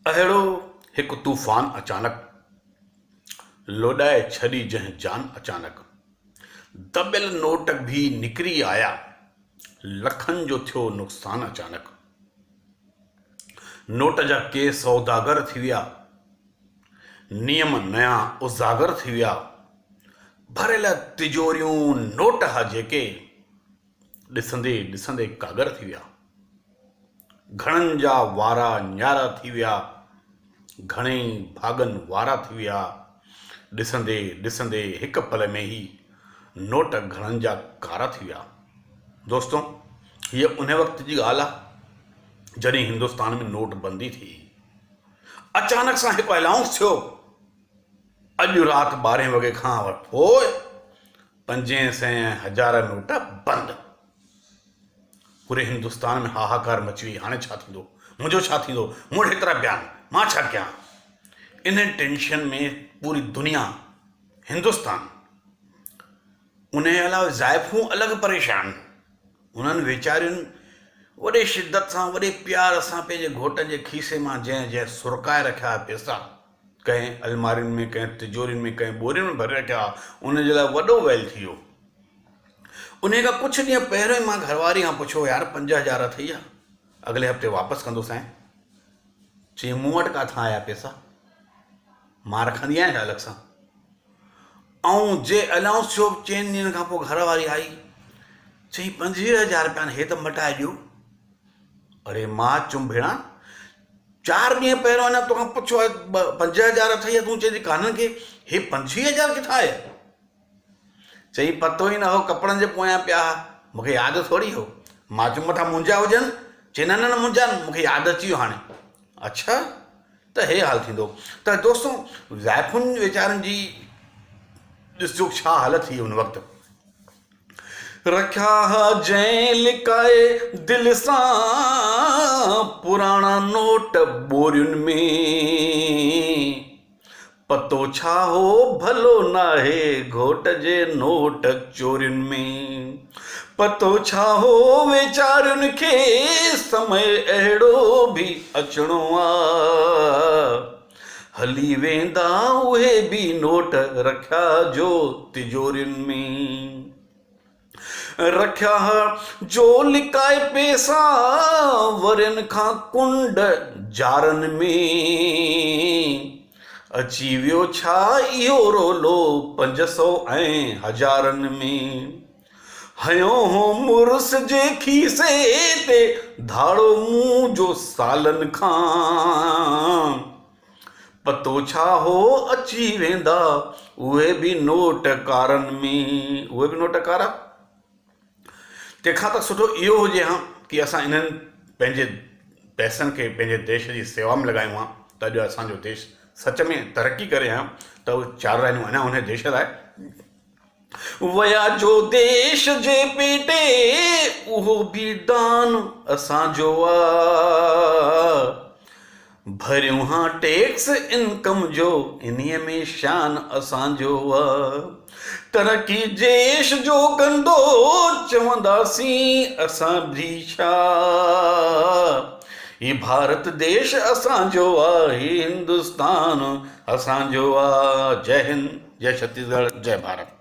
अहिड़ो हिकु तूफ़ान अचानक लोॾाए छॾी जंहिं जान अचानक। दॿियल नोट भी निकिरी आया, लखनि जो थियो नुक़सान अचानक। नोट जा के सौदागर थी विया, नियम नया उजागर थी विया। भरियल तिजोरियूं नोट हा जेके, ॾिसंदे ॾिसंदे कागर थी विया। घणनि जा वारा न्यारा थी विया, घणेई भागनि वारा थी विया। ॾिसंदे ॾिसंदे हिकु पल में ई नोट घणनि जा कारा थी विया। दोस्तों, हीअ उन वक़्त जी ॻाल्हि आहे जॾहिं हिंदुस्तान में नोटबंदी थी। अचानक सां हिकु अनाउंस थियो, अॼु राति 12 वॻे खां पोइ 500 1000 नोट बंदि। पूरे हिंदुस्तान में हाहाकार मची वई। हाणे छा थींदो, मुंहिंजो छा थींदो, मूं वटि हेतिरा बयान, मां छा कयां। इन टेंशन में पूरी दुनिया, हिंदुस्तान, उन जे अलावा ज़ाइफ़ूं अलॻि परेशान। उन्हनि वीचारियुनि वॾे शिद्दत सां, वॾे प्यार सां पंहिंजे घोटनि जे खीसे मां जंहिं जंहिं सुरकाए रखिया पैसा, कंहिं अलमारियुनि में, कंहिं तिजोरियुनि में, कंहिं बोरियुनि में भरे रखिया, उन जे लाइ वॾो वेल थी वियो। उन खां कुझु ॾींहं पहिरियों ई मां घरवारी खां पुछियो, यार 5000 थी विया, अॻिले हफ़्ते वापसि कंदोसीं। चई, मूं वटि किथां आया पैसा, मां रखंदी आहियां छा अलॻि सां। ऐं जे अनाउंस थियो 4 ॾींहंनि खां पोइ घरवारी आई, चई 25,000 रुपया हे त मटाए ॾियो। अरे मां चुम भेणा, 4 ॾींहं पहिरियों अञा तोखां पुछो आहे 5000 अथई, तूं चई कान्हनि खे, हे 25,000 किथां आहे। चई, पतो ई न हो, कपिड़नि जे पोयां पिया, मूंखे यादि थोरी हो। मां चयुमि मथां मुंहिंजा हुजनि। चई, न न मुंहिंजा, मूंखे यादि अची वियो हाणे। अच्छा, त हे हाल थींदो। त दोस्तों, ज़ाइफ़ुनि वीचारनि जी ॾिसजो छा हालत थी उन वक़्तु। रखिया जंहिं लिकाए दिलि सां पुराणा नोट बोरियुनि में, पतो छा हो भलो नाहे घोट जे नोट चोरियुनि में। पतो छा हो वीचारियुनि खे समय अहिड़ो भी अचिणो आहे, हली वेंदा उहे भी नोट रखिया जो तिजोरियुनि में। रखिया जो लिकाए पैसा वरनि खां कुंड जारनि में, अची वियो छा इहो रोलो 500 ऐं 1000 में। हयो हो मुर्स जे खीसे ते धाड़ो मुंहुं जो सालनि खां, पतो छा हो अची वेंदा उहे भी नोट कारनि में। उहे भी नोट कारा। तंहिंखां त सुठो इहो हुजे हा कि असां इन्हनि पंहिंजे पैसनि खे पंहिंजे देश जी सेवा में लॻायूं हा, त अॼु असांजो देश सच में तरक़ी करे हा। त उहे 4 लाइनूं अञा उन देश लाइ। वया जो देश जे पेटे उहो भी दान असांजो आहे, भरियूं हा टैक्स इनकम जो इन्हीअ में शान असांजो आहे। तरक़ी देश जो कंदो चवंदासीं असां भी छा, ही भारत देश असांजो आहे, हिंदुस्तान असांजो आहे। जय हिंद, जय छत्तीसगढ़, जय भारत।